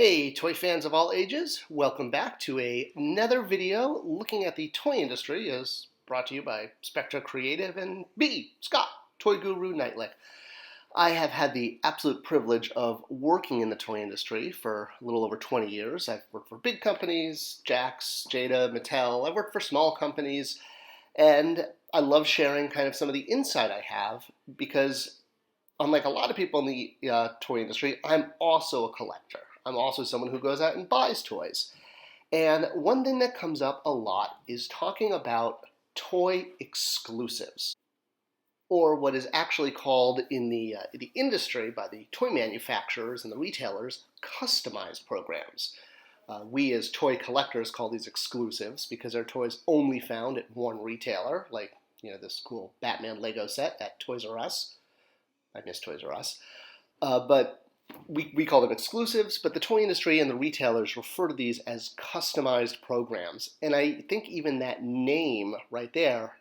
Hey, toy fans of all ages, welcome back to another video looking at the toy industry as brought to you by Spectra Creative and me, Scott, ToyGuru Neitlich. I have had the absolute privilege of working in the toy industry for a little over 20 years. I've worked for big companies, Jax, Jada, Mattel. I've worked for small companies, and I love sharing kind of some of the insight I have because unlike a lot of people in the toy industry, I'm also a collector. I'm also someone who goes out and buys toys. And one thing that comes up a lot is talking about toy exclusives, or what is actually called in the industry by the toy manufacturers and the retailers, customized programs. We as toy collectors call these exclusives because they're toys only found at one retailer, like this cool Batman Lego set at Toys R Us. I miss Toys R Us. But we call them exclusives, but the toy industry and the retailers refer to these as customized programs. And I think even that name right there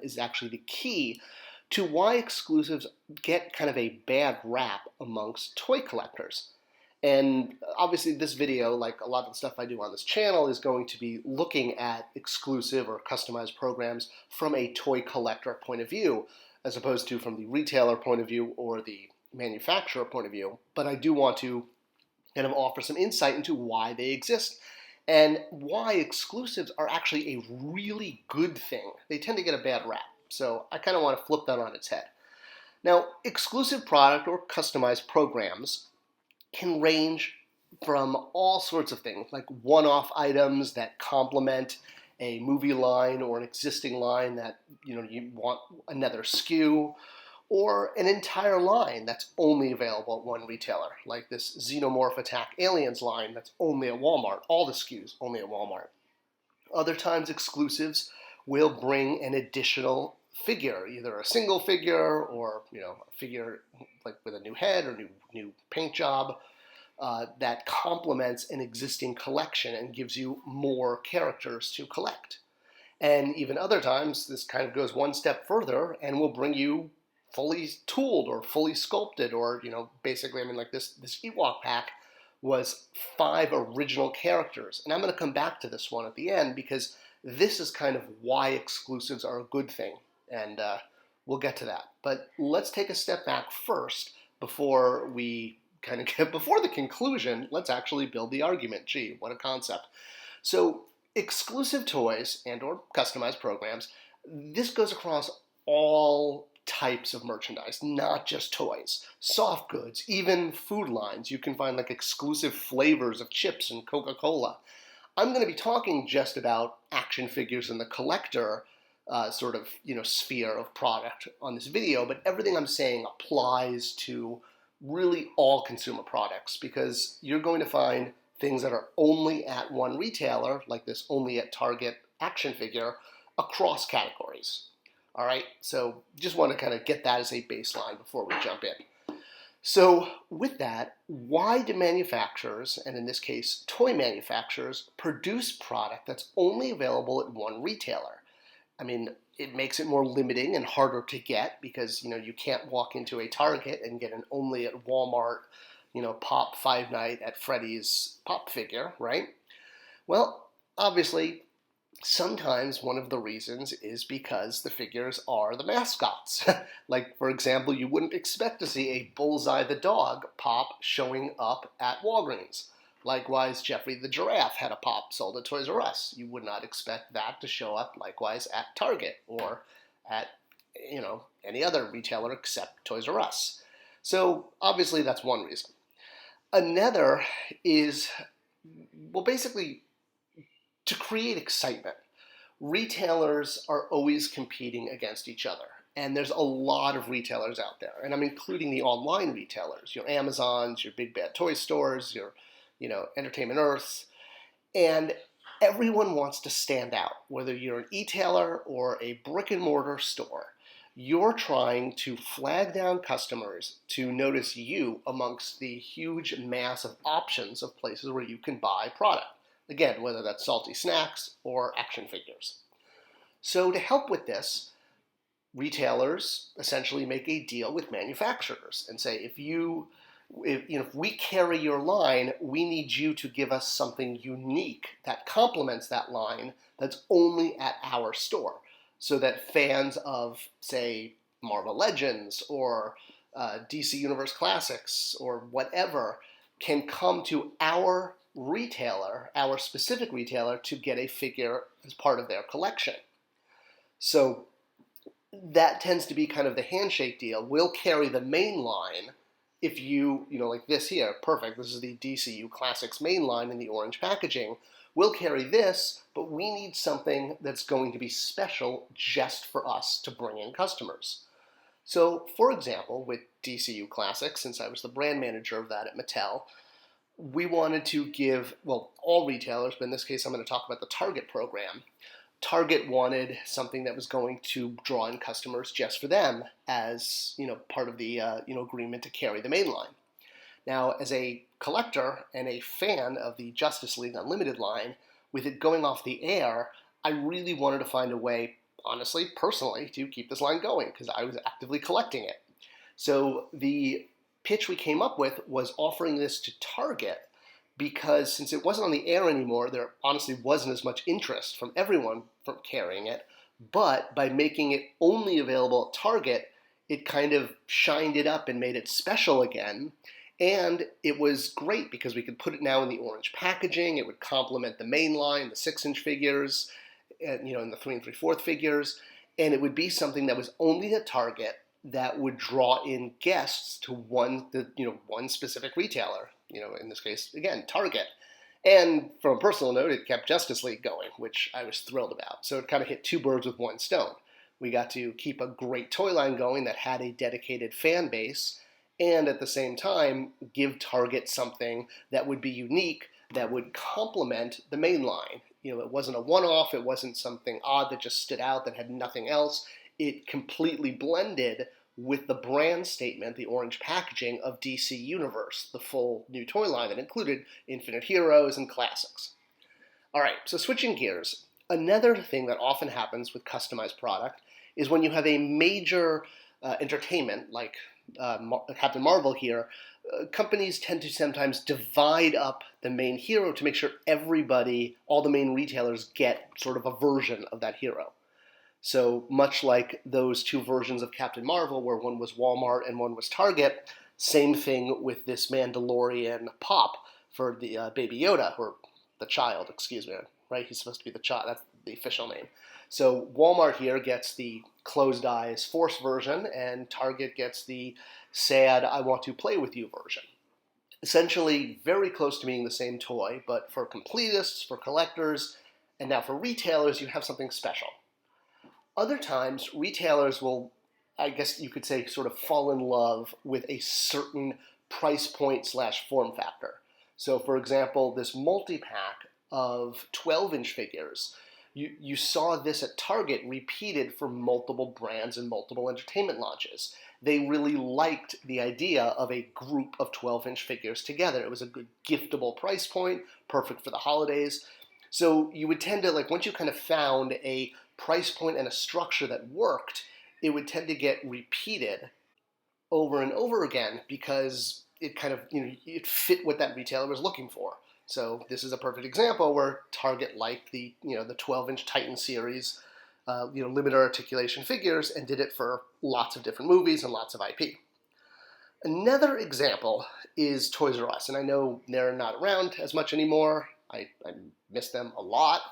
is actually the key to why exclusives get kind of a bad rap amongst toy collectors. And obviously this video, like a lot of the stuff I do on this channel, is going to be looking at exclusive or customized programs from a toy collector point of view, as opposed to from the retailer point of view or the manufacturer point of view. But I do want to kind of offer some insight into why they exist and why exclusives are actually a really good thing. They tend to get a bad rap. So I kind of want to flip that on its head. Now, exclusive product or customized programs can range from all sorts of things, like one-off items that complement a movie line or an existing line that you want another SKU, or an entire line that's only available at one retailer, like this Xenomorph Attack Aliens line that's only at Walmart, all the SKUs only at Walmart. Other times exclusives will bring an additional figure, either a single figure or a figure like with a new head or new paint job that complements an existing collection and gives you more characters to collect. And even other times this kind of goes one step further and will bring you fully tooled or fully sculpted, or basically, like this Ewok pack was 5 original characters. And I'm going to come back to this one at the end because this is kind of why exclusives are a good thing. And we'll get to that. But let's take a step back first before we kind of get before the conclusion. Let's actually build the argument. Gee, what a concept. So exclusive toys and or customized programs, this goes across all types of merchandise, not just toys, soft goods, even food lines. You can find like exclusive flavors of chips and Coca-Cola. I'm going to be talking just about action figures in the collector sphere of product on this video, but everything I'm saying applies to really all consumer products because you're going to find things that are only at one retailer, like this only at Target action figure, across categories. All right, so just want to kind of get that as a baseline before we jump in. So with that, why do manufacturers, and in this case toy manufacturers, produce product that's only available at one retailer? I mean, it makes it more limiting and harder to get because you can't walk into a Target and get an only at Walmart Pop Five Night at Freddy's Pop figure, right? Well, obviously sometimes one of the reasons is because the figures are the mascots. Like, for example, you wouldn't expect to see a Bullseye the dog pop showing up at Walgreens. Likewise, Jeffrey the giraffe had a pop sold at Toys R Us. You would not expect that to show up likewise at Target or at any other retailer except Toys R Us. So obviously that's one reason. Another is, well, basically to create excitement. Retailers are always competing against each other. And there's a lot of retailers out there. And I'm including the online retailers, your Amazons, your big bad toy stores, your Entertainment Earths. And everyone wants to stand out, whether you're an e-tailer or a brick and mortar store. You're trying to flag down customers to notice you amongst the huge mass of options of places where you can buy product. Again, whether that's salty snacks or action figures. So to help with this, retailers essentially make a deal with manufacturers and say, if you if we carry your line, we need you to give us something unique that complements that line that's only at our store, so that fans of, say, Marvel Legends or DC Universe Classics or whatever can come to our retailer, our specific retailer, to get a figure as part of their collection. So that tends to be kind of the handshake deal. We'll carry the main line if like this here, perfect. This is the DCU Classics main line in the orange packaging. We'll carry this, but we need something that's going to be special just for us to bring in customers. So, for example, with DCU Classics, since I was the brand manager of that at Mattel, we wanted to give, well, all retailers, but in this case I'm going to talk about the Target program. Target wanted something that was going to draw in customers just for them as, part of the, agreement to carry the main line. Now, as a collector and a fan of the Justice League Unlimited line, with it going off the air, I really wanted to find a way, honestly, personally, to keep this line going because I was actively collecting it. So the pitch we came up with was offering this to Target because since it wasn't on the air anymore, there honestly wasn't as much interest from everyone from carrying it. But by making it only available at Target, it kind of shined it up and made it special again. And it was great because we could put it now in the orange packaging. It would complement the main line, the 6-inch figures, and the 3 3/4 figures. And it would be something that was only at Target that would draw in guests to one specific retailer. In this case, again, Target. And from a personal note, it kept Justice League going, which I was thrilled about. So it kind of hit two birds with one stone. We got to keep a great toy line going that had a dedicated fan base, and at the same time, give Target something that would be unique, that would complement the main line. It wasn't a one-off, it wasn't something odd that just stood out that had nothing else. It completely blended with the brand statement, the orange packaging of DC Universe, the full new toy line that included Infinite Heroes and Classics. All right, so switching gears, another thing that often happens with customized product is when you have a major entertainment like Captain Marvel here, companies tend to sometimes divide up the main hero to make sure everybody, all the main retailers, get sort of a version of that hero. So much like those two versions of Captain Marvel, where one was Walmart and one was Target, same thing with this Mandalorian pop for the Baby Yoda, or the child, excuse me, right? He's supposed to be the child, that's the official name. So Walmart here gets the closed eyes Force version, and Target gets the sad I want to play with you version. Essentially very close to being the same toy, but for completists, for collectors, and now for retailers, you have something special. Other times, retailers will, I guess you could say, sort of fall in love with a certain price point / form factor. So for example, this multi-pack of 12-inch figures, you saw this at Target repeated for multiple brands and multiple entertainment launches. They really liked the idea of a group of 12-inch figures together. It was a good giftable price point, perfect for the holidays. So you would tend to, once you kind of found a price point and a structure that worked, it would tend to get repeated over and over again because it kind of, it fit what that retailer was looking for. So this is a perfect example where Target liked the 12-inch Titan series, limited articulation figures, and did it for lots of different movies and lots of IP. Another example is Toys R Us, and I know they're not around as much anymore. I miss them a lot.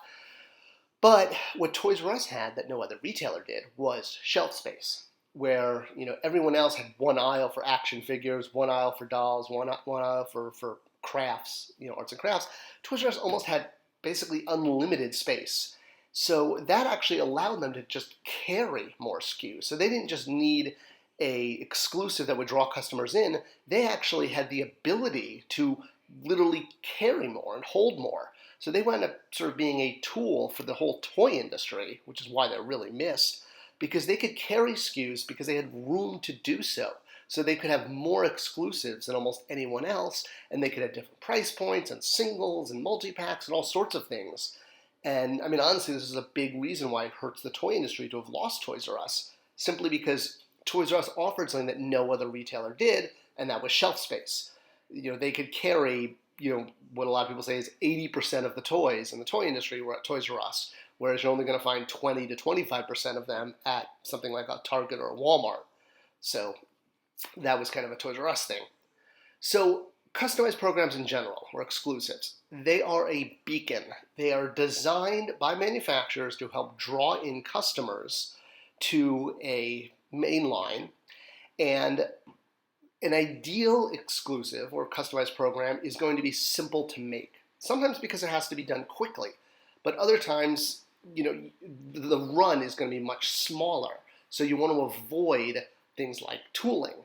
But what Toys R Us had that no other retailer did was shelf space, where everyone else had one aisle for action figures, one aisle for dolls, one aisle for crafts, arts and crafts. Toys R Us almost had basically unlimited space. So that actually allowed them to just carry more SKUs. So they didn't just need a exclusive that would draw customers in. They actually had the ability to literally carry more and hold more. So they wound up sort of being a tool for the whole toy industry, which is why they're really missed, because they could carry SKUs because they had room to do so. So they could have more exclusives than almost anyone else, and they could have different price points and singles and multi-packs and all sorts of things. And I mean, honestly, this is a big reason why it hurts the toy industry to have lost Toys R Us, simply because Toys R Us offered something that no other retailer did, and that was shelf space. They could carry, what a lot of people say is 80% of the toys in the toy industry were at Toys R Us, whereas you're only going to find 20 to 25% of them at something like a Target or a Walmart. So that was kind of a Toys R Us thing. So customized programs in general, or exclusives, they are a beacon. They are designed by manufacturers to help draw in customers to a main line. And an ideal exclusive or customized program is going to be simple to make. Sometimes because it has to be done quickly, but other times, the run is going to be much smaller. So you want to avoid things like tooling.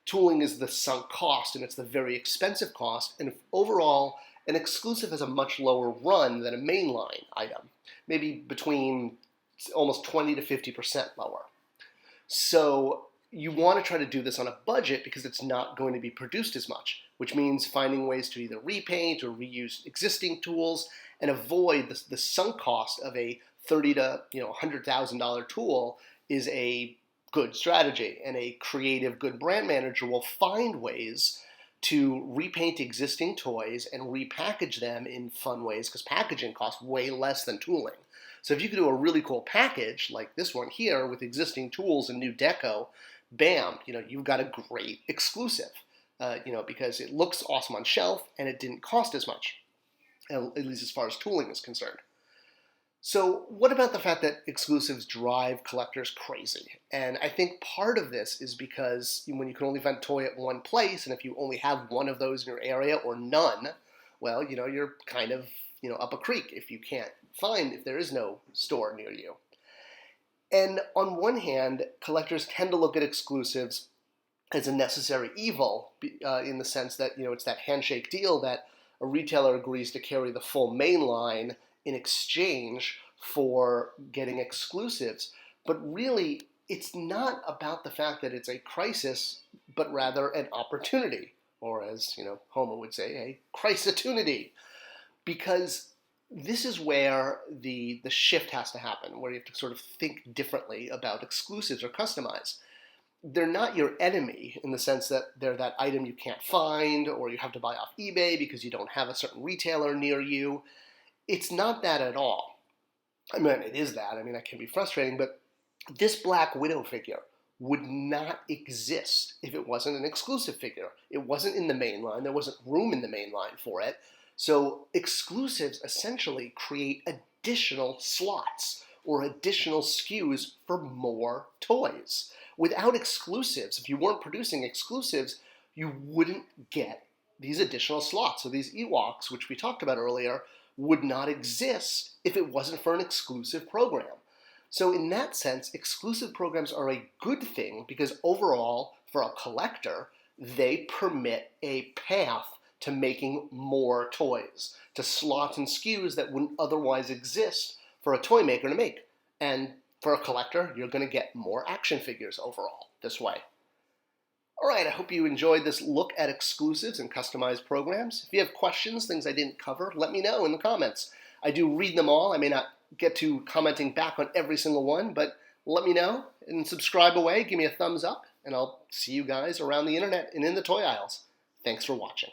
Tooling is the sunk cost, and it's the very expensive cost. And overall, an exclusive has a much lower run than a mainline item, maybe between almost 20 to 50% lower. So you want to try to do this on a budget because it's not going to be produced as much, which means finding ways to either repaint or reuse existing tools and avoid the sunk cost of a $30,000 to $100,000 tool is a good strategy. And a creative, good brand manager will find ways to repaint existing toys and repackage them in fun ways, because packaging costs way less than tooling. So if you could do a really cool package like this one here with existing tools and new deco, bam, you've got a great exclusive, because it looks awesome on shelf and it didn't cost as much, at least as far as tooling is concerned. So what about the fact that exclusives drive collectors crazy? And I think part of this is because when you can only find a toy at one place, and if you only have one of those in your area or none, well, you're kind of, up a creek if if there is no store near you. And on one hand, collectors tend to look at exclusives as a necessary evil, in the sense that, it's that handshake deal that a retailer agrees to carry the full main line in exchange for getting exclusives. But really, it's not about the fact that it's a crisis, but rather an opportunity, or as Homer would say, a crisatunity, because this is where the shift has to happen, where you have to sort of think differently about exclusives or customized. They're not your enemy in the sense that they're that item you can't find, or you have to buy off eBay because you don't have a certain retailer near you. It's not that at all. I mean, it is that. I mean, that can be frustrating, but this Black Widow figure would not exist if it wasn't an exclusive figure. It wasn't in the main line. There wasn't room in the main line for it. So exclusives essentially create additional slots or additional SKUs for more toys. Without exclusives, if you weren't producing exclusives, you wouldn't get these additional slots. So these Ewoks, which we talked about earlier, would not exist if it wasn't for an exclusive program. So in that sense, exclusive programs are a good thing because overall, for a collector, they permit a path to making more toys, to slots and SKUs that wouldn't otherwise exist for a toy maker to make. And for a collector, you're going to get more action figures overall this way. All right, I hope you enjoyed this look at exclusives and customized programs. If you have questions, things I didn't cover, let me know in the comments. I do read them all. I may not get to commenting back on every single one, but let me know and subscribe away. Give me a thumbs up, and I'll see you guys around the internet and in the toy aisles. Thanks for watching.